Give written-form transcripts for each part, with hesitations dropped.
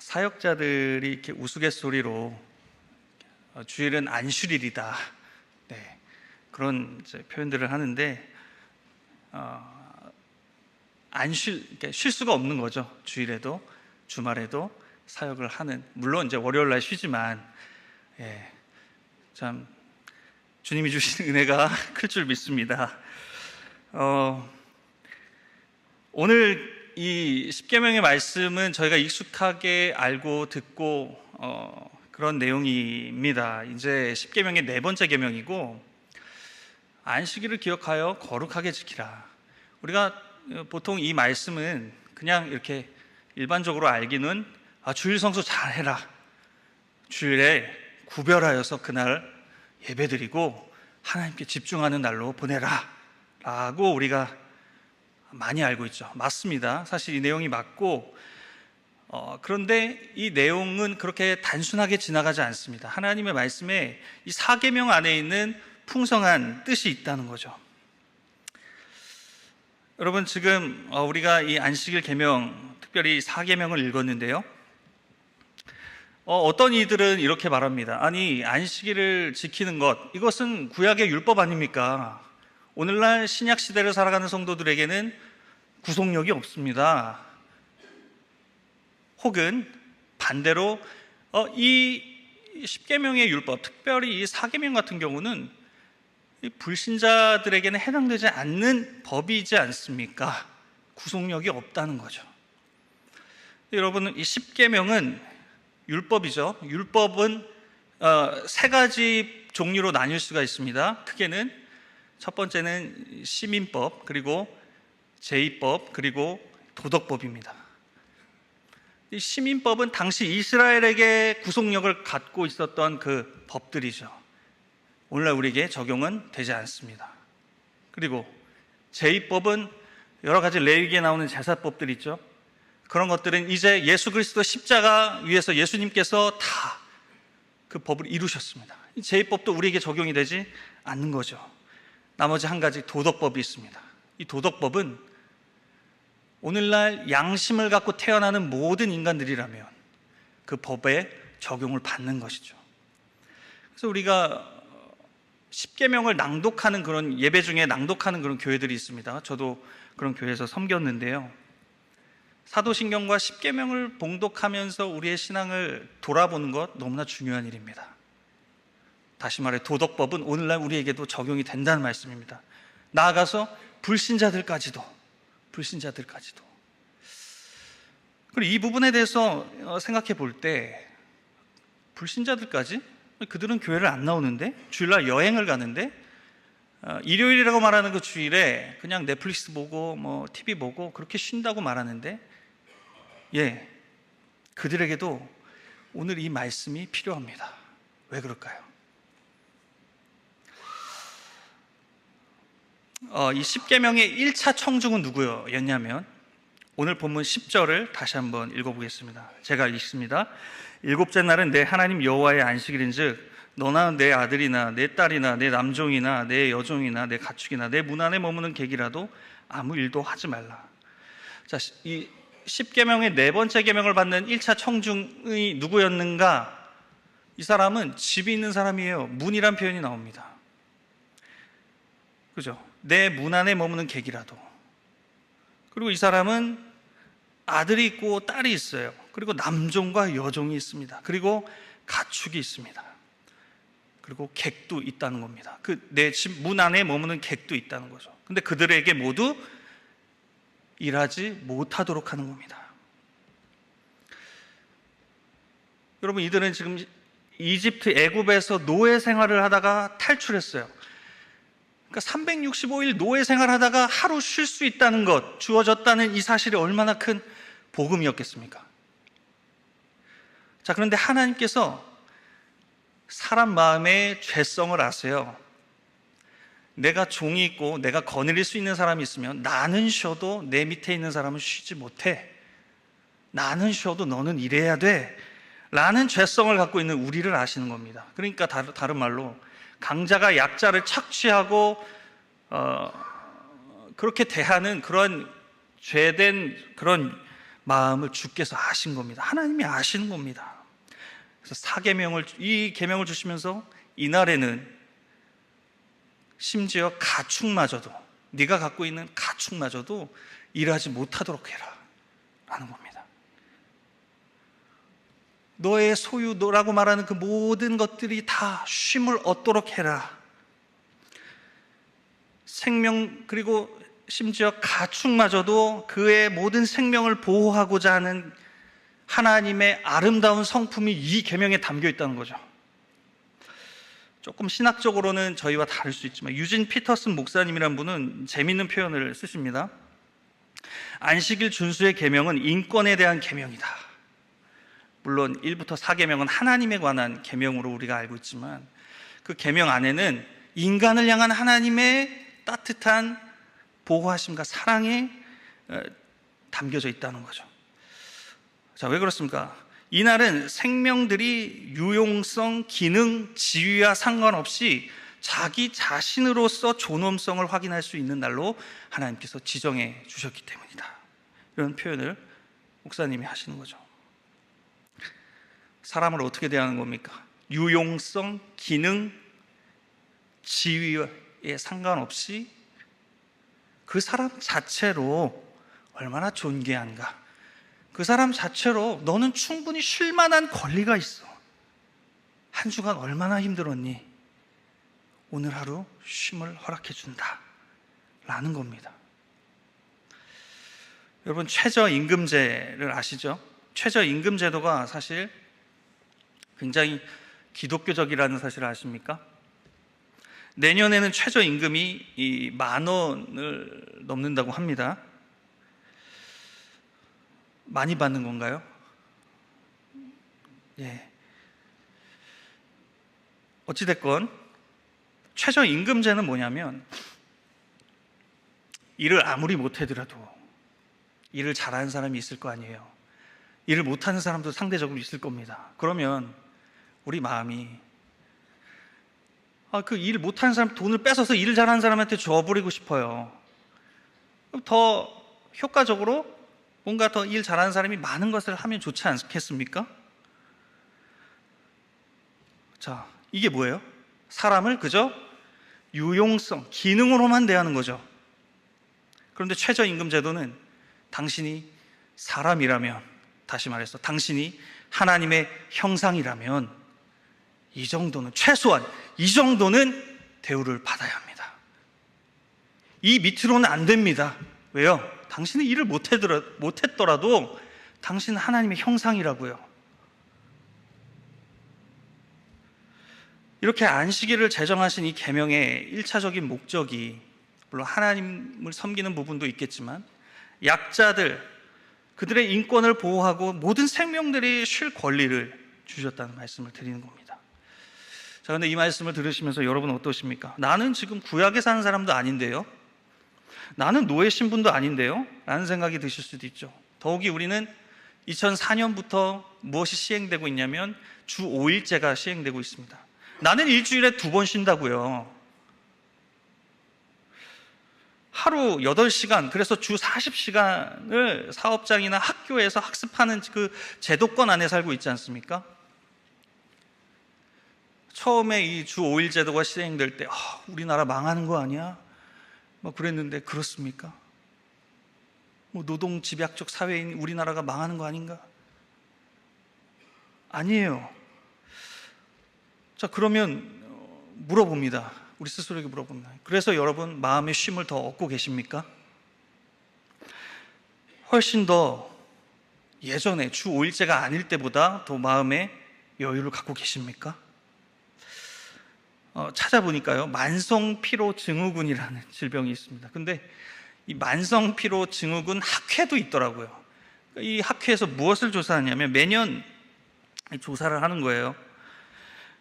사역자들이 이렇게 우스갯소리로 주일은 안식일이다, 네, 그런 이제 표현들을 하는데 그러니까 쉴 수가 없는 거죠. 주일에도 주말에도 사역을 하는, 물론 이제 월요일 날 쉬지만, 참 주님이 주신 은혜가 클 줄 믿습니다. 오늘 이 십계명의 말씀은 저희가 익숙하게 알고 듣고 그런 내용입니다. 이제 십계명의 네 번째 계명이고, 안식일을 기억하여 거룩하게 지키라. 우리가 보통 이 말씀은 그냥 이렇게 일반적으로 알기는 주일 성수 잘 해라, 주일에 구별하여서 그날 예배드리고 하나님께 집중하는 날로 보내라 라고 우리가 많이 알고 있죠. 맞습니다. 사실 이 내용이 맞고, 그런데 이 내용은 그렇게 단순하게 지나가지 않습니다. 하나님의 말씀에 이 사계명 안에 있는 풍성한 뜻이 있다는 거죠. 여러분, 지금 우리가 이 안식일 계명, 특별히 사계명을 읽었는데요, 어떤 이들은 이렇게 말합니다. 아니, 안식일을 지키는 것, 이것은 구약의 율법 아닙니까? 오늘날 신약 시대를 살아가는 성도들에게는 구속력이 없습니다. 혹은 반대로 이 십계명의 율법, 특별히 이 사계명 같은 경우는 이 불신자들에게는 해당되지 않는 법이지 않습니까? 구속력이 없다는 거죠. 여러분, 이 십계명은 율법이죠. 율법은 세 가지 종류로 나뉠 수가 있습니다. 크게는 첫 번째는 시민법, 그리고 제의법, 그리고 도덕법입니다. 이 시민법은 당시 이스라엘에게 구속력을 갖고 있었던 그 법들이죠. 오늘날 우리에게 적용은 되지 않습니다. 그리고 제의법은 여러 가지 레위기에 나오는 제사법들 있죠. 그런 것들은 이제 예수 그리스도 십자가 위에서 예수님께서 다 그 법을 이루셨습니다. 이 제의법도 우리에게 적용이 되지 않는 거죠. 나머지 한 가지 도덕법이 있습니다. 이 도덕법은 오늘날 양심을 갖고 태어나는 모든 인간들이라면 그 법에 적용을 받는 것이죠. 그래서 우리가 십계명을 낭독하는 그런 예배 중에 낭독하는 그런 교회들이 있습니다. 저도 그런 교회에서 섬겼는데요, 사도신경과 십계명을 봉독하면서 우리의 신앙을 돌아보는 것 너무나 중요한 일입니다. 다시 말해 도덕법은 오늘날 우리에게도 적용이 된다는 말씀입니다. 나아가서 불신자들까지도. 그리고 이 부분에 대해서 생각해 볼 때, 불신자들까지? 그들은 교회를 안 나오는데, 주일날 여행을 가는데, 일요일이라고 말하는 그 주일에 그냥 넷플릭스 보고 뭐 TV 보고 그렇게 쉰다고 말하는데, 그들에게도 오늘 이 말씀이 필요합니다. 왜 그럴까요? 이 십계명의 1차 청중은 누구였냐면, 오늘 본문 10절을 다시 한번 읽어보겠습니다. 제가 읽습니다. 일곱째 날은 내 하나님 여호와의 안식일인즉 너나 내 아들이나 내 딸이나 내 남종이나 내 여종이나 내 가축이나 내 문 안에 머무는 객이라도 아무 일도 하지 말라. 자, 이 십계명의 네 번째 계명을 받는 1차 청중이 누구였는가? 이 사람은 집이 있는 사람이에요. 문이란 표현이 나옵니다. 그죠? 내 문 안에 머무는 객이라도. 그리고 이 사람은 아들이 있고 딸이 있어요. 그리고 남종과 여종이 있습니다. 그리고 가축이 있습니다. 그리고 객도 있다는 겁니다. 그 내 집 문 안에 머무는 객도 있다는 거죠. 근데 그들에게 모두 일하지 못하도록 하는 겁니다. 여러분, 이들은 지금 이집트 애굽에서 노예 생활을 하다가 탈출했어요. 그러니까 365일 노예 생활하다가 하루 쉴 수 있다는 것, 주어졌다는 이 사실이 얼마나 큰 복음이었겠습니까? 자, 그런데 하나님께서 사람 마음의 죄성을 아세요. 내가 종이 있고 내가 거느릴 수 있는 사람이 있으면 나는 쉬어도 내 밑에 있는 사람은 쉬지 못해. 나는 쉬어도 너는 일해야 돼 라는 죄성을 갖고 있는 우리를 아시는 겁니다. 그러니까 다른 말로 강자가 약자를 착취하고 그렇게 대하는 그런 죄된 그런 마음을 주께서 아신 겁니다. 하나님이 아시는 겁니다. 그래서 이 계명을 주시면서 이날에는 심지어 가축마저도, 네가 갖고 있는 가축마저도 일하지 못하도록 해라 라는 겁니다. 너의 소유, 너라고 말하는 그 모든 것들이 다 쉼을 얻도록 해라. 생명, 그리고 심지어 가축마저도 그의 모든 생명을 보호하고자 하는 하나님의 아름다운 성품이 이 계명에 담겨 있다는 거죠. 조금 신학적으로는 저희와 다를 수 있지만 유진 피터슨 목사님이라는 분은 재미있는 표현을 쓰십니다. 안식일 준수의 계명은 인권에 대한 계명이다. 물론 1부터 4계명은 하나님에 관한 계명으로 우리가 알고 있지만 그 계명 안에는 인간을 향한 하나님의 따뜻한 보호하심과 사랑이 담겨져 있다는 거죠. 자, 왜 그렇습니까? 이날은 생명들이 유용성, 기능, 지위와 상관없이 자기 자신으로서 존엄성을 확인할 수 있는 날로 하나님께서 지정해 주셨기 때문이다. 이런 표현을 목사님이 하시는 거죠. 사람을 어떻게 대하는 겁니까? 유용성, 기능, 지위에 상관없이 그 사람 자체로 얼마나 존귀한가, 그 사람 자체로 너는 충분히 쉴 만한 권리가 있어. 한 주간 얼마나 힘들었니? 오늘 하루 쉼을 허락해 준다 라는 겁니다. 여러분, 최저임금제를 아시죠? 최저임금제도가 사실 굉장히 기독교적이라는 사실을 아십니까? 내년에는 최저임금이 10,000원을 넘는다고 합니다. 많이 받는 건가요? 예. 어찌됐건 최저임금제는 뭐냐면 일을 아무리 못하더라도 일을 잘하는 사람이 있을 거 아니에요. 일을 못하는 사람도 상대적으로 있을 겁니다. 그러면 우리 마음이 그 일 못하는 사람 돈을 뺏어서 일을 잘하는 사람한테 줘버리고 싶어요. 더 효과적으로 뭔가 더 일 잘하는 사람이 많은 것을 하면 좋지 않겠습니까? 자, 이게 뭐예요? 사람을 그저 유용성, 기능으로만 대하는 거죠. 그런데 최저임금제도는 당신이 사람이라면, 다시 말해서 당신이 하나님의 형상이라면 이 정도는, 최소한 이 정도는 대우를 받아야 합니다. 이 밑으로는 안 됩니다. 왜요? 당신이 일을 못했더라도 당신은 하나님의 형상이라고요. 이렇게 안식일을 제정하신 이 계명의 1차적인 목적이, 물론 하나님을 섬기는 부분도 있겠지만 약자들, 그들의 인권을 보호하고 모든 생명들이 쉴 권리를 주셨다는 말씀을 드리는 겁니다. 자, 그런데 이 말씀을 들으시면서 여러분 어떠십니까? 나는 지금 구약에 사는 사람도 아닌데요, 나는 노예 신분도 아닌데요 라는 생각이 드실 수도 있죠. 더욱이 우리는 2004년부터 무엇이 시행되고 있냐면 주 5일제가 시행되고 있습니다. 나는 일주일에 2번 쉰다고요. 하루 8시간, 그래서 주 40시간을 사업장이나 학교에서 학습하는 그 제도권 안에 살고 있지 않습니까? 처음에 이 주 5일 제도가 시행될 때 우리나라 망하는 거 아니야? 뭐 그랬는데 그렇습니까? 뭐 노동 집약적 사회인 우리나라가 망하는 거 아닌가? 아니에요. 자, 그러면 물어봅니다. 우리 스스로에게 물어봅니다. 그래서 여러분 마음의 쉼을 더 얻고 계십니까? 훨씬 더 예전에 주 5일제가 아닐 때보다 더 마음의 여유를 갖고 계십니까? 찾아보니까요, 만성피로증후군이라는 질병이 있습니다. 근데 이 만성피로증후군 학회도 있더라고요. 이 학회에서 무엇을 조사하냐면 매년 조사를 하는 거예요.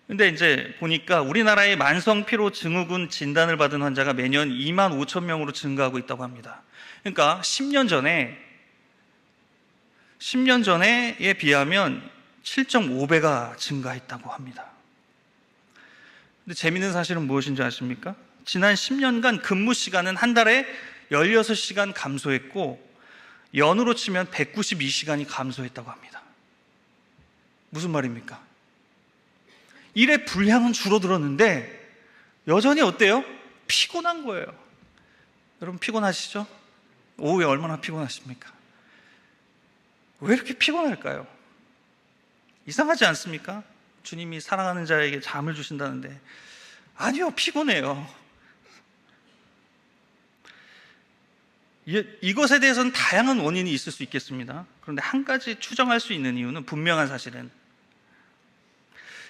근데 이제 보니까 우리나라의 만성피로증후군 진단을 받은 환자가 매년 25,000명으로 증가하고 있다고 합니다. 그러니까 10년 전에에 비하면 7.5배가 증가했다고 합니다. 근데 재미있는 사실은 무엇인지 아십니까? 지난 10년간 근무 시간은 한 달에 16시간 감소했고 연으로 치면 192시간이 감소했다고 합니다. 무슨 말입니까? 일의 분량은 줄어들었는데 여전히 어때요? 피곤한 거예요. 여러분 피곤하시죠? 오후에 얼마나 피곤하십니까? 왜 이렇게 피곤할까요? 이상하지 않습니까? 주님이 사랑하는 자에게 잠을 주신다는데 아니요, 피곤해요. 이것에 대해서는 다양한 원인이 있을 수 있겠습니다. 그런데 한 가지 추정할 수 있는 이유는 분명한 사실은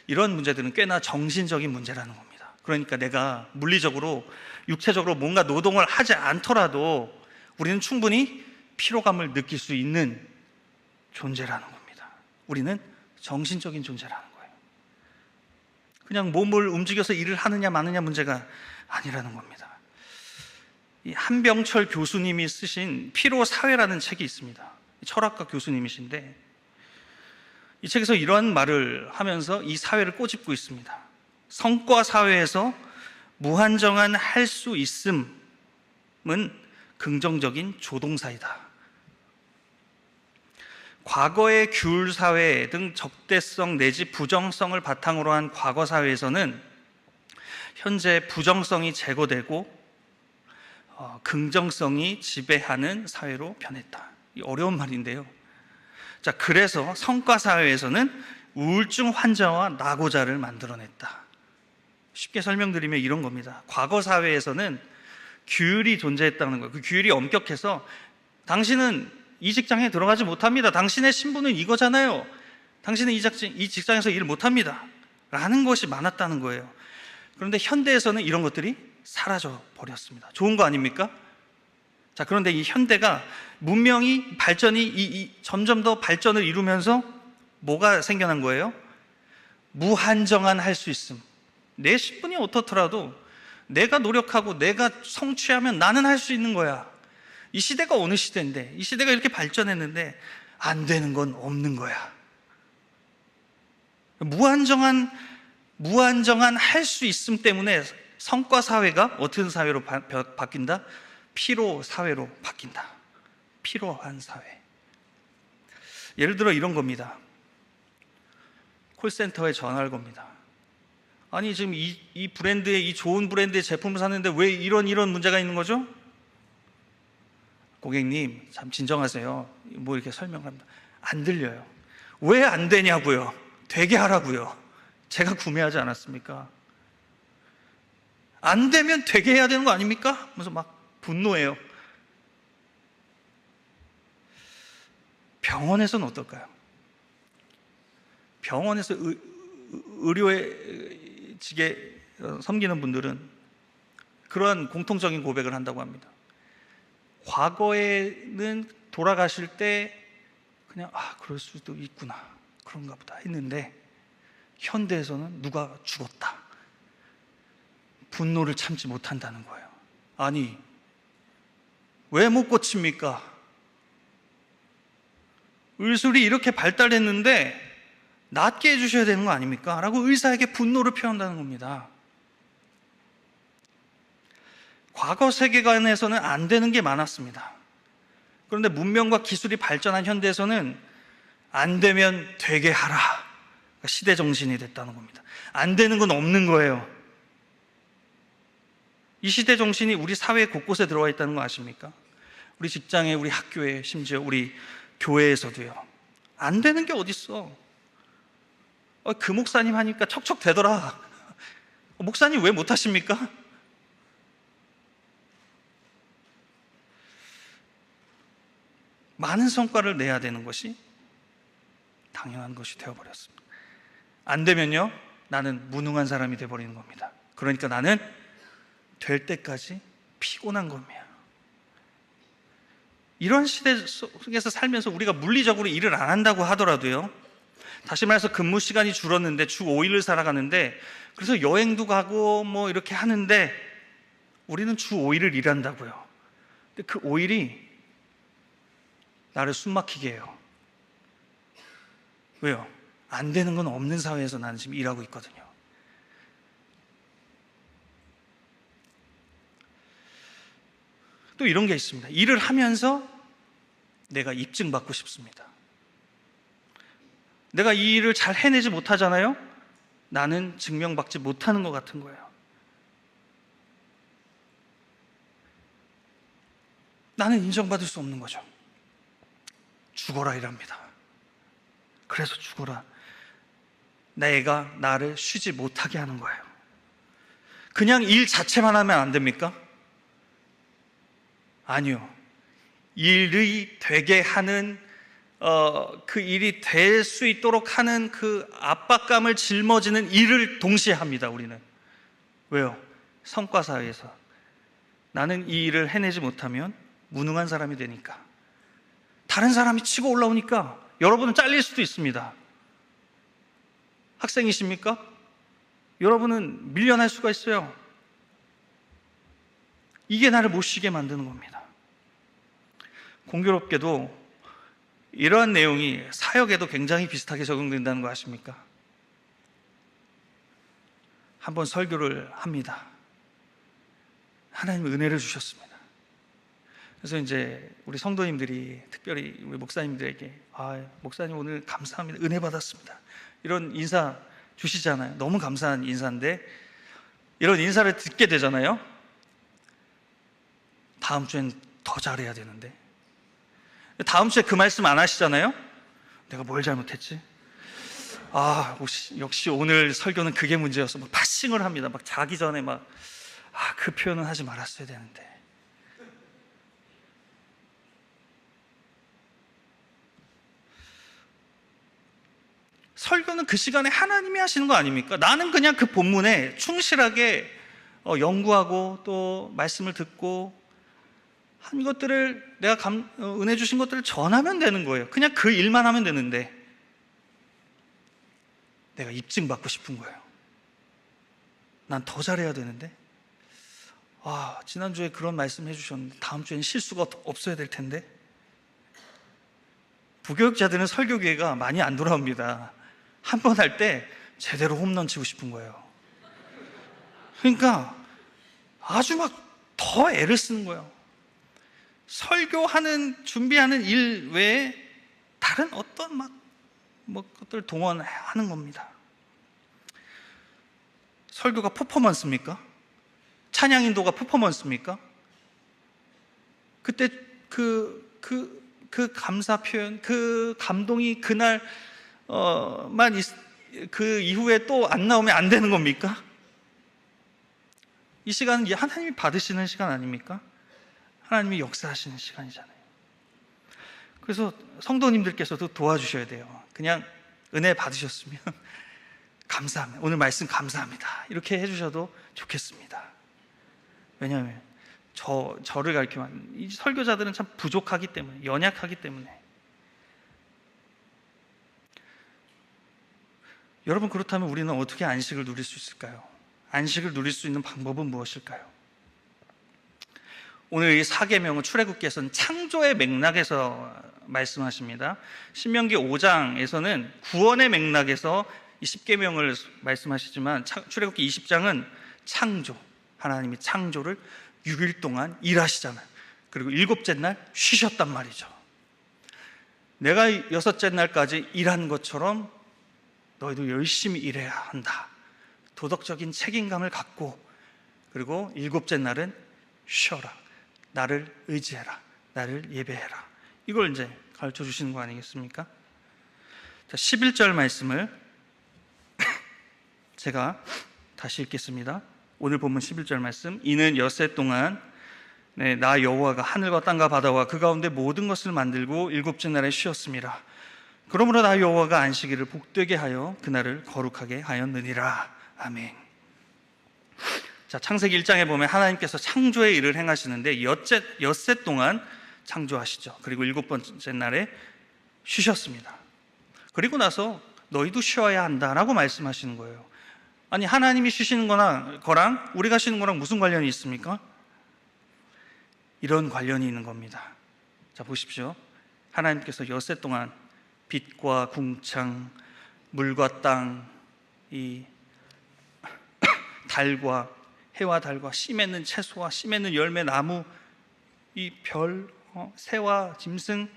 이런 문제들은 꽤나 정신적인 문제라는 겁니다. 그러니까 내가 물리적으로 육체적으로 뭔가 노동을 하지 않더라도 우리는 충분히 피로감을 느낄 수 있는 존재라는 겁니다. 우리는 정신적인 존재라는 거예요. 그냥 몸을 움직여서 일을 하느냐 마느냐 문제가 아니라는 겁니다. 이 한병철 교수님이 쓰신 피로사회라는 책이 있습니다. 철학과 교수님이신데 이 책에서 이러한 말을 하면서 이 사회를 꼬집고 있습니다. 성과 사회에서 무한정한 할 수 있음은 긍정적인 조동사이다. 과거의 규율 사회 등 적대성 내지 부정성을 바탕으로 한 과거 사회에서는 현재 부정성이 제거되고 긍정성이 지배하는 사회로 변했다. 이 어려운 말인데요. 자, 그래서 성과 사회에서는 우울증 환자와 낙오자를 만들어냈다. 쉽게 설명드리면 이런 겁니다. 과거 사회에서는 규율이 존재했다는 거예요. 그 규율이 엄격해서 당신은 이 직장에 들어가지 못합니다. 당신의 신분은 이거잖아요. 당신은 이 직장에서 일 못합니다. 라는 것이 많았다는 거예요. 그런데 현대에서는 이런 것들이 사라져 버렸습니다. 좋은 거 아닙니까? 자, 그런데 이 현대가 문명이 발전이 점점 더 발전을 이루면서 뭐가 생겨난 거예요? 무한정한 할 수 있음. 내 신분이 어떻더라도 내가 노력하고 내가 성취하면 나는 할 수 있는 거야. 이 시대가 어느 시대인데, 이 시대가 이렇게 발전했는데 안 되는 건 없는 거야. 무한정한 할 수 있음 때문에 성과 사회가 어떤 사회로 바뀐다? 피로 사회로 바뀐다. 피로한 사회. 예를 들어 이런 겁니다. 콜센터에 전화를 겁니다. 아니 지금 이 브랜드의 이 좋은 브랜드의 제품을 샀는데 왜 이런 문제가 있는 거죠? 고객님 참 진정하세요. 뭐 이렇게 설명을 합니다. 안 들려요. 왜 안 되냐고요? 되게 하라고요. 제가 구매하지 않았습니까? 안 되면 되게 해야 되는 거 아닙니까? 하면서 막 분노해요. 병원에서는 어떨까요? 병원에서 의료직에 섬기는 분들은 그러한 공통적인 고백을 한다고 합니다. 과거에는 돌아가실 때 그냥 그럴 수도 있구나, 그런가 보다 했는데 현대에서는 누가 죽었다, 분노를 참지 못한다는 거예요. 아니 왜 못 고칩니까? 의술이 이렇게 발달했는데 낫게 해주셔야 되는 거 아닙니까? 라고 의사에게 분노를 표한다는 겁니다. 과거 세계관에서는 안 되는 게 많았습니다. 그런데 문명과 기술이 발전한 현대에서는 안 되면 되게 하라, 시대 정신이 됐다는 겁니다. 안 되는 건 없는 거예요. 이 시대 정신이 우리 사회 곳곳에 들어와 있다는 거 아십니까? 우리 직장에, 우리 학교에, 심지어 우리 교회에서도요. 안 되는 게 어딨어? 그 목사님 하니까 척척 되더라. 목사님 왜 못하십니까? 많은 성과를 내야 되는 것이 당연한 것이 되어버렸습니다. 안 되면요, 나는 무능한 사람이 되어버리는 겁니다. 그러니까 나는 될 때까지 피곤한 겁니다. 이런 시대 속에서 살면서 우리가 물리적으로 일을 안 한다고 하더라도요, 다시 말해서 근무 시간이 줄었는데 주 5일을 살아가는데, 그래서 여행도 가고 뭐 이렇게 하는데 우리는 주 5일을 일한다고요. 근데 그 5일이 나를 숨막히게 해요. 왜요? 안 되는 건 없는 사회에서 나는 지금 일하고 있거든요. 또 이런 게 있습니다. 일을 하면서 내가 입증받고 싶습니다. 내가 이 일을 잘 해내지 못하잖아요? 나는 증명받지 못하는 것 같은 거예요. 나는 인정받을 수 없는 거죠. 죽어라 이랍니다. 그래서 죽어라. 내가 나를 쉬지 못하게 하는 거예요. 그냥 일 자체만 하면 안 됩니까? 아니요. 일이 되게 하는 그 일이 될 수 있도록 하는 그 압박감을 짊어지는 일을 동시에 합니다. 우리는. 왜요? 성과 사회에서 나는 이 일을 해내지 못하면 무능한 사람이 되니까. 다른 사람이 치고 올라오니까 여러분은 잘릴 수도 있습니다. 학생이십니까? 여러분은 밀려날 수가 있어요. 이게 나를 못 쉬게 만드는 겁니다. 공교롭게도 이러한 내용이 사역에도 굉장히 비슷하게 적용된다는 거 아십니까? 한번 설교를 합니다. 하나님 은혜를 주셨습니다. 그래서 이제 우리 성도님들이, 특별히 우리 목사님들에게 목사님 오늘 감사합니다, 은혜 받았습니다, 이런 인사 주시잖아요. 너무 감사한 인사인데 이런 인사를 듣게 되잖아요. 다음 주엔 더 잘해야 되는데, 다음 주에 그 말씀 안 하시잖아요. 내가 뭘 잘못했지? 역시 오늘 설교는 그게 문제였어. 막 파싱을 합니다. 막 자기 전에 그 표현은 하지 말았어야 되는데. 설교는 그 시간에 하나님이 하시는 거 아닙니까? 나는 그냥 그 본문에 충실하게 연구하고 또 말씀을 듣고 한 것들을 내가 은혜 주신 것들을 전하면 되는 거예요. 그냥 그 일만 하면 되는데 내가 입증받고 싶은 거예요. 난 더 잘해야 되는데, 지난주에 그런 말씀 해주셨는데 다음 주엔 실수가 없어야 될 텐데. 부교육자들은 설교 기회가 많이 안 돌아옵니다. 한 번 할 때 제대로 홈런 치고 싶은 거예요. 그러니까 아주 더 애를 쓰는 거예요. 설교하는, 준비하는 일 외에 다른 어떤 것들 동원하는 겁니다. 설교가 퍼포먼스입니까? 찬양 인도가 퍼포먼스입니까? 그때 그 감사 표현, 그 감동이 그날 그 이후에 또 안 나오면 안 되는 겁니까? 이 시간은 하나님이 받으시는 시간 아닙니까? 하나님이 역사하시는 시간이잖아요. 그래서 성도님들께서도 도와주셔야 돼요. 그냥 은혜 받으셨으면 감사합니다, 오늘 말씀 감사합니다, 이렇게 해주셔도 좋겠습니다. 왜냐하면 저를 가르치면 이 설교자들은 참 부족하기 때문에, 연약하기 때문에. 여러분, 그렇다면 우리는 어떻게 안식을 누릴 수 있을까요? 안식을 누릴 수 있는 방법은 무엇일까요? 오늘 이 사계명은 출애굽기에서는 창조의 맥락에서 말씀하십니다. 신명기 5장에서는 구원의 맥락에서 이 10계명을 말씀하시지만 출애굽기 20장은 창조, 하나님이 창조를 6일 동안 일하시잖아요. 그리고 7째 날 쉬셨단 말이죠. 내가 6째 날까지 일한 것처럼 너희도 열심히 일해야 한다. 도덕적인 책임감을 갖고, 그리고 7째 날은 쉬어라. 나를 의지해라. 나를 예배해라. 이걸 이제 가르쳐 주시는 거 아니겠습니까? 자, 11절 말씀을 제가 다시 읽겠습니다. 오늘 본문 11절 말씀. 이는 엿새 동안 나 여호와가 하늘과 땅과 바다와 그 가운데 모든 것을 만들고 7째 날에 쉬었습니다. 그러므로 나 여호와가 안식일을 복되게 하여 그날을 거룩하게 하였느니라. 아멘. 자, 창세기 1장에 보면 하나님께서 창조의 일을 행하시는데 엿새 동안 창조하시죠. 그리고 7번째 날에 쉬셨습니다. 그리고 나서 너희도 쉬어야 한다라고 말씀하시는 거예요. 아니, 하나님이 쉬시는 거랑 우리가 쉬는 거랑 무슨 관련이 있습니까? 이런 관련이 있는 겁니다. 자, 보십시오. 하나님께서 엿새 동안 빛과 궁창, 물과 땅, 이 달과 해와 달과 씨 맺는 채소와 씨 맺는 열매, 나무, 이 별, 새와 짐승,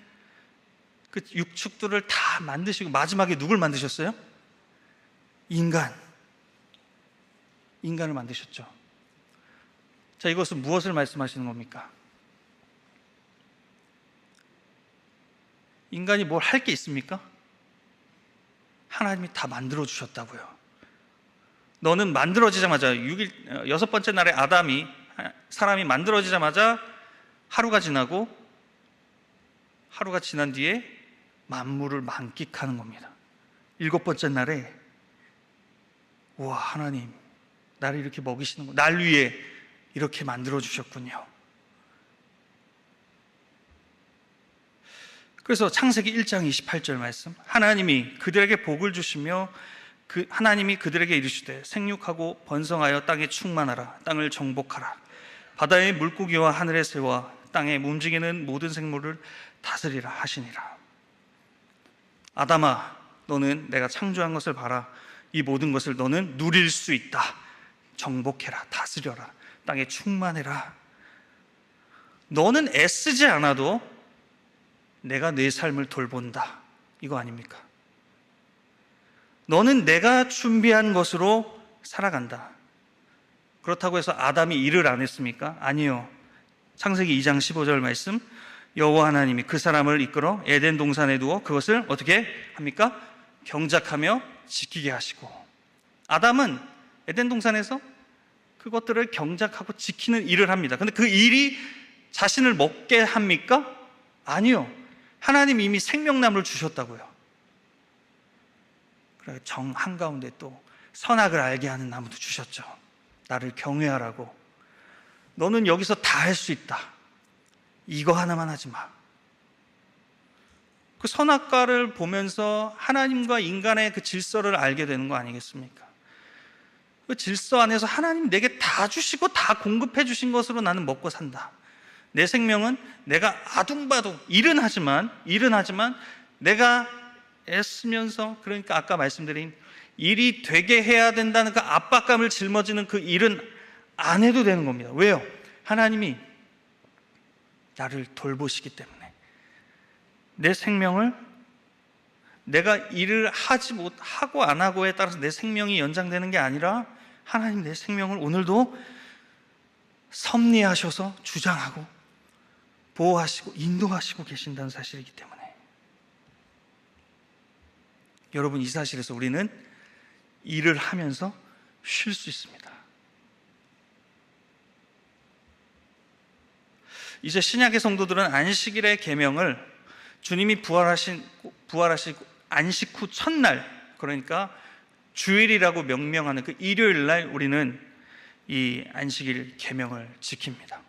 그 육축들을 다 만드시고 마지막에 누굴 만드셨어요? 인간을 만드셨죠. 자, 이것은 무엇을 말씀하시는 겁니까? 인간이 뭘 할 게 있습니까? 하나님이 다 만들어 주셨다고요. 너는 만들어지자마자 여섯 번째 날에 사람이 만들어지자마자 하루가 지나고, 하루가 지난 뒤에 만물을 만끽하는 겁니다. 일곱 번째 날에 우와, 하나님 나를 이렇게 먹이시는 거, 날 위해 이렇게 만들어 주셨군요. 그래서 창세기 1장 28절 말씀, 하나님이 그들에게 복을 주시며 하나님이 그들에게 이르시되 생육하고 번성하여 땅에 충만하라, 땅을 정복하라, 바다의 물고기와 하늘의 새와 땅에 움직이는 모든 생물을 다스리라 하시니라. 아담아, 너는 내가 창조한 것을 봐라. 이 모든 것을 너는 누릴 수 있다. 정복해라, 다스려라, 땅에 충만해라. 너는 애쓰지 않아도 내가 내 삶을 돌본다, 이거 아닙니까? 너는 내가 준비한 것으로 살아간다. 그렇다고 해서 아담이 일을 안 했습니까? 아니요. 창세기 2장 15절 말씀, 여호와 하나님이 그 사람을 이끌어 에덴 동산에 두어 그것을 어떻게 합니까? 경작하며 지키게 하시고. 아담은 에덴 동산에서 그것들을 경작하고 지키는 일을 합니다. 근데 그 일이 자신을 먹게 합니까? 아니요. 하나님이 이미 생명나무를 주셨다고요. 그래, 정 한가운데 또 선악을 알게 하는 나무도 주셨죠. 나를 경외하라고. 너는 여기서 다 할 수 있다. 이거 하나만 하지 마. 그 선악과를 보면서 하나님과 인간의 그 질서를 알게 되는 거 아니겠습니까? 그 질서 안에서 하나님 내게 다 주시고 다 공급해 주신 것으로 나는 먹고 산다. 내 생명은 내가 아둥바둥 일은 하지만 내가 애쓰면서, 그러니까 아까 말씀드린 일이 되게 해야 된다는 그 압박감을 짊어지는 그 일은 안 해도 되는 겁니다. 왜요? 하나님이 나를 돌보시기 때문에. 내 생명을 내가 일을 하고 안 하고에 따라서 내 생명이 연장되는 게 아니라 하나님 내 생명을 오늘도 섭리하셔서 주장하고 보호하시고 인도하시고 계신다는 사실이기 때문에, 여러분, 이 사실에서 우리는 일을 하면서 쉴 수 있습니다. 이제 신약의 성도들은 안식일의 계명을 주님이 부활하시고 안식 후 첫날, 그러니까 주일이라고 명명하는 그 일요일 날 우리는 이 안식일 계명을 지킵니다.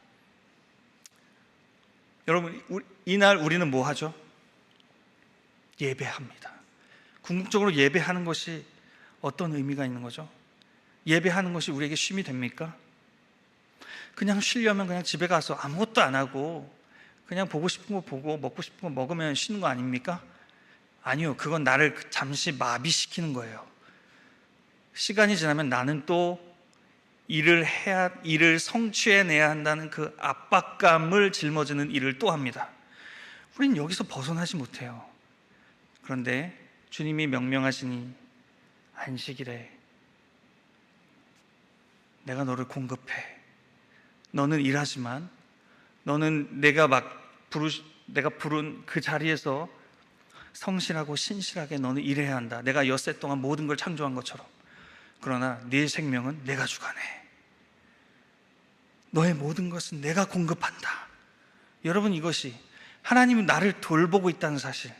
여러분, 이날 우리는 뭐 하죠? 예배합니다. 궁극적으로 예배하는 것이 어떤 의미가 있는 거죠? 예배하는 것이 우리에게 쉼이 됩니까? 그냥 쉬려면 그냥 집에 가서 아무것도 안 하고 그냥 보고 싶은 거 보고 먹고 싶은 거 먹으면 쉬는 거 아닙니까? 아니요. 그건 나를 잠시 마비시키는 거예요. 시간이 지나면 나는 또 일을 성취해내야 한다는 그 압박감을 짊어지는 일을 또 합니다. 우린 여기서 벗어나지 못해요. 그런데 주님이 명명하시니 안식일에 내가 너를 공급해. 너는 일하지만 너는 내가 부른 그 자리에서 성실하고 신실하게 너는 일해야 한다. 내가 엿새 동안 모든 걸 창조한 것처럼. 그러나 네 생명은 내가 주관해. 너의 모든 것은 내가 공급한다. 여러분, 이것이 하나님이 나를 돌보고 있다는 사실,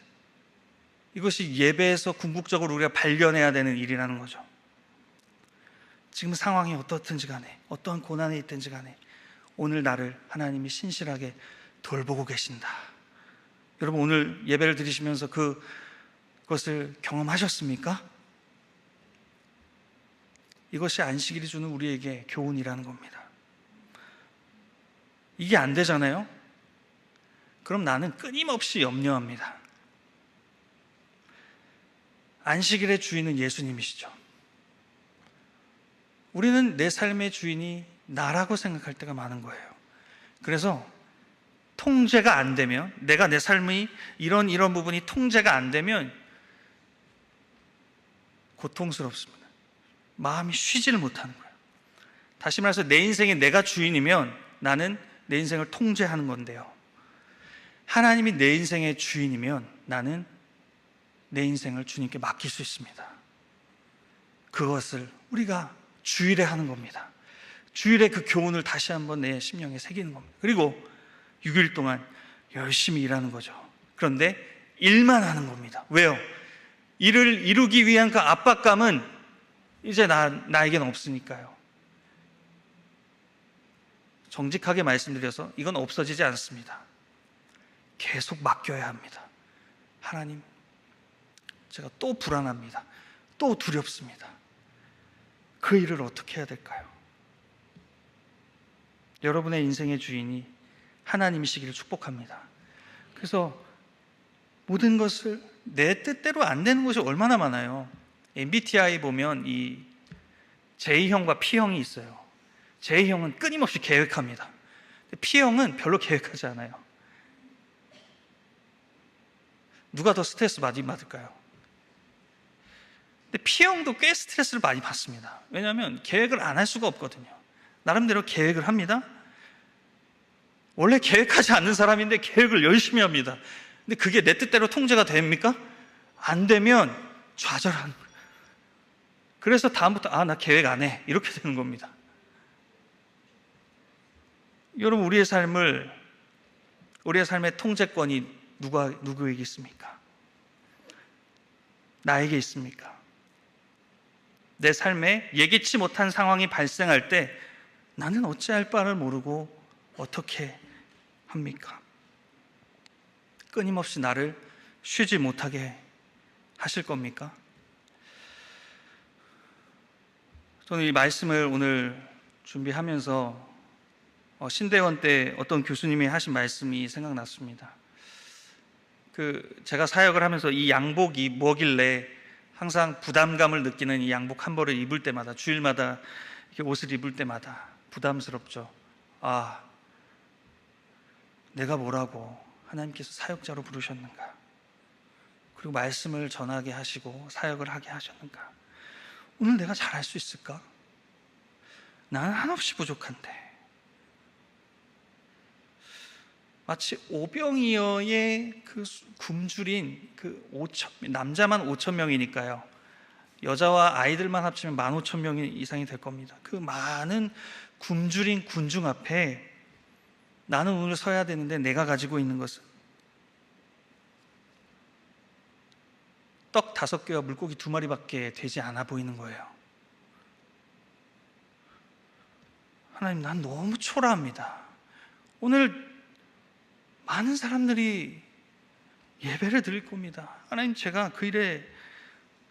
이것이 예배에서 궁극적으로 우리가 발견해야 되는 일이라는 거죠. 지금 상황이 어떻든지 간에, 어떠한 고난에 있든지 간에 오늘 나를 하나님이 신실하게 돌보고 계신다. 여러분, 오늘 예배를 드리시면서 그것을 경험하셨습니까? 이것이 안식일이 주는 우리에게 교훈이라는 겁니다. 이게 안 되잖아요? 그럼 나는 끊임없이 염려합니다. 안식일의 주인은 예수님이시죠. 우리는 내 삶의 주인이 나라고 생각할 때가 많은 거예요. 그래서 통제가 안 되면, 내가 내 삶의 이런 부분이 통제가 안 되면 고통스럽습니다. 마음이 쉬지를 못하는 거예요. 다시 말해서 내 인생에 내가 주인이면 나는 내 인생을 통제하는 건데요, 하나님이 내 인생의 주인이면 나는 내 인생을 주님께 맡길 수 있습니다. 그것을 우리가 주일에 하는 겁니다. 주일에 그 교훈을 다시 한번 내 심령에 새기는 겁니다. 그리고 6일 동안 열심히 일하는 거죠. 그런데 일만 하는 겁니다. 왜요? 일을 이루기 위한 그 압박감은 이제 나에겐 없으니까요. 정직하게 말씀드려서 이건 없어지지 않습니다. 계속 맡겨야 합니다. 하나님, 제가 또 불안합니다. 또 두렵습니다. 그 일을 어떻게 해야 될까요? 여러분의 인생의 주인이 하나님이시기를 축복합니다. 그래서 모든 것을 내 뜻대로 안 되는 것이 얼마나 많아요. MBTI 보면 이 J형과 P형이 있어요. J형은 끊임없이 계획합니다. P형은 별로 계획하지 않아요. 누가 더 스트레스 많이 받을까요? 근데 P형도 꽤 스트레스를 많이 받습니다. 왜냐하면 계획을 안 할 수가 없거든요. 나름대로 계획을 합니다. 원래 계획하지 않는 사람인데 계획을 열심히 합니다. 근데 그게 내 뜻대로 통제가 됩니까? 안 되면 좌절하는 거예요. 그래서 다음부터 나 계획 안 해, 이렇게 되는 겁니다. 여러분, 우리의 삶의 통제권이 누구에게 있습니까? 나에게 있습니까? 내 삶에 예기치 못한 상황이 발생할 때 나는 어찌할 바를 모르고 어떻게 합니까? 끊임없이 나를 쉬지 못하게 하실 겁니까? 저는 이 말씀을 오늘 준비하면서 신대원 때 어떤 교수님이 하신 말씀이 생각났습니다. 제가 사역을 하면서 이 양복이 뭐길래 항상 부담감을 느끼는 이 양복 한 벌을 입을 때마다, 주일마다 이렇게 옷을 입을 때마다 부담스럽죠. 내가 뭐라고 하나님께서 사역자로 부르셨는가? 그리고 말씀을 전하게 하시고 사역을 하게 하셨는가? 오늘 내가 잘할 수 있을까? 나는 한없이 부족한데. 마치 오병이어의 그 굶주린 남자만 5,000명이니까요. 여자와 아이들만 합치면 15,000명 이상이 될 겁니다. 그 많은 굶주린 군중 앞에 나는 오늘 서야 되는데 내가 가지고 있는 것은 떡 5개와 물고기 2마리밖에 되지 않아 보이는 거예요. 하나님, 난 너무 초라합니다. 오늘 많은 사람들이 예배를 드릴 겁니다. 하나님, 제가 그 일에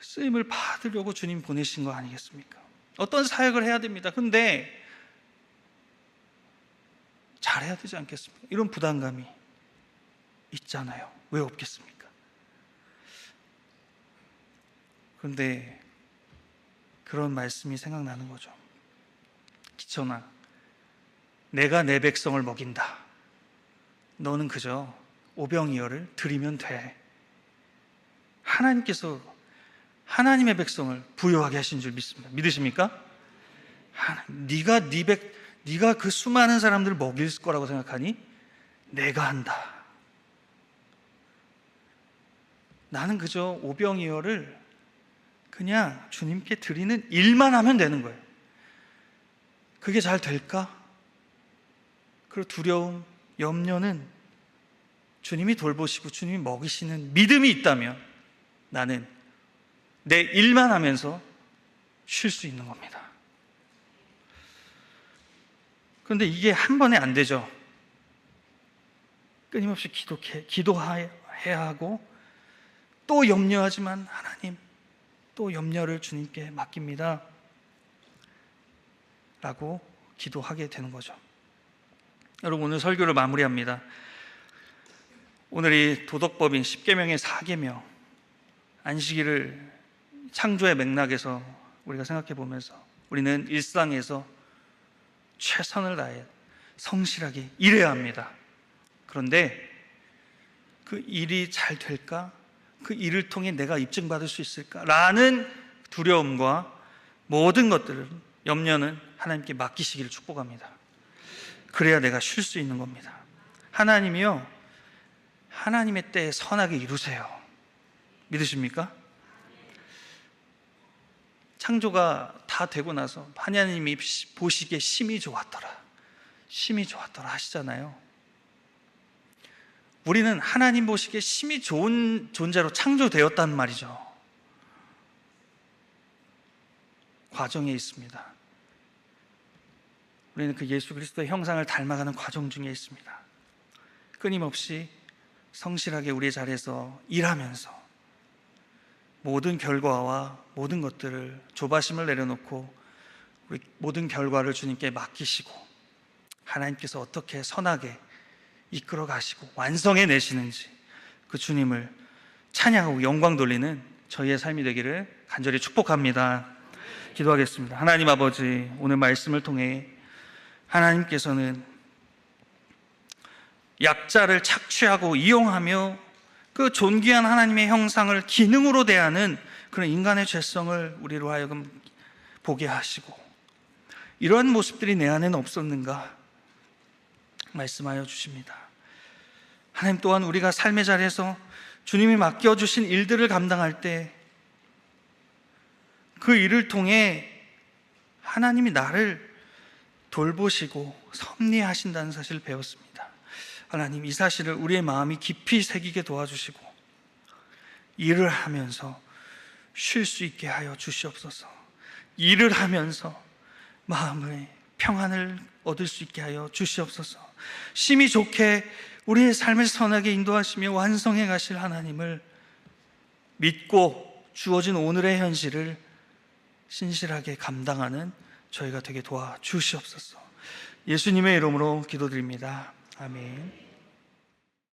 쓰임을 받으려고 주님 보내신 거 아니겠습니까? 어떤 사역을 해야 됩니다. 근데 잘해야 되지 않겠습니까? 이런 부담감이 있잖아요. 왜 없겠습니까? 그런데 그런 말씀이 생각나는 거죠. 기천아, 내가 내 백성을 먹인다. 너는 그저 오병이어를 드리면 돼. 하나님께서 하나님의 백성을 부요하게 하신 줄 믿습니다. 믿으십니까? 네가 그 수많은 사람들을 먹일 거라고 생각하니? 내가 한다. 나는 그저 오병이어를 그냥 주님께 드리는 일만 하면 되는 거예요. 그게 잘 될까? 그리고 두려움, 염려는 주님이 돌보시고 주님이 먹이시는 믿음이 있다면 나는 내 일만 하면서 쉴 수 있는 겁니다. 그런데 이게 한 번에 안 되죠. 끊임없이 기도해야 하고, 또 염려하지만 하나님, 또 염려를 주님께 맡깁니다 라고 기도하게 되는 거죠. 여러분, 오늘 설교를 마무리합니다. 오늘이 도덕법인 10계명의 4계명, 안식일을 창조의 맥락에서 우리가 생각해 보면서 우리는 일상에서 최선을 다해 성실하게 일해야 합니다. 그런데 그 일이 잘 될까? 그 일을 통해 내가 입증받을 수 있을까? 라는 두려움과 모든 것들을, 염려는 하나님께 맡기시기를 축복합니다. 그래야 내가 쉴 수 있는 겁니다. 하나님이요, 하나님의 때에 선하게 이루세요. 믿으십니까? 창조가 다 되고 나서 하나님이 보시기에 심히 좋았더라, 심히 좋았더라 하시잖아요. 우리는 하나님 보시기에 심히 좋은 존재로 창조되었단 말이죠. 과정에 있습니다. 우리는 그 예수 그리스도의 형상을 닮아가는 과정 중에 있습니다. 끊임없이 성실하게 우리의 자리에서 일하면서 모든 결과와 모든 것들을, 조바심을 내려놓고 우리 모든 결과를 주님께 맡기시고 하나님께서 어떻게 선하게 이끌어 가시고 완성해 내시는지 그 주님을 찬양하고 영광 돌리는 저희의 삶이 되기를 간절히 축복합니다. 기도하겠습니다. 하나님 아버지, 오늘 말씀을 통해 하나님께서는 약자를 착취하고 이용하며 그 존귀한 하나님의 형상을 기능으로 대하는 그런 인간의 죄성을 우리로 하여금 보게 하시고, 이러한 모습들이 내 안에는 없었는가 말씀하여 주십니다. 하나님 또한 우리가 삶의 자리에서 주님이 맡겨주신 일들을 감당할 때 그 일을 통해 하나님이 나를 돌보시고 섭리하신다는 사실을 배웠습니다. 하나님, 이 사실을 우리의 마음이 깊이 새기게 도와주시고 일을 하면서 쉴 수 있게 하여 주시옵소서. 일을 하면서 마음의 평안을 얻을 수 있게 하여 주시옵소서. 심히 좋게 우리의 삶을 선하게 인도하시며 완성해 가실 하나님을 믿고 주어진 오늘의 현실을 신실하게 감당하는 저희가 되게 도와주시옵소서. 예수님의 이름으로 기도드립니다. 아멘.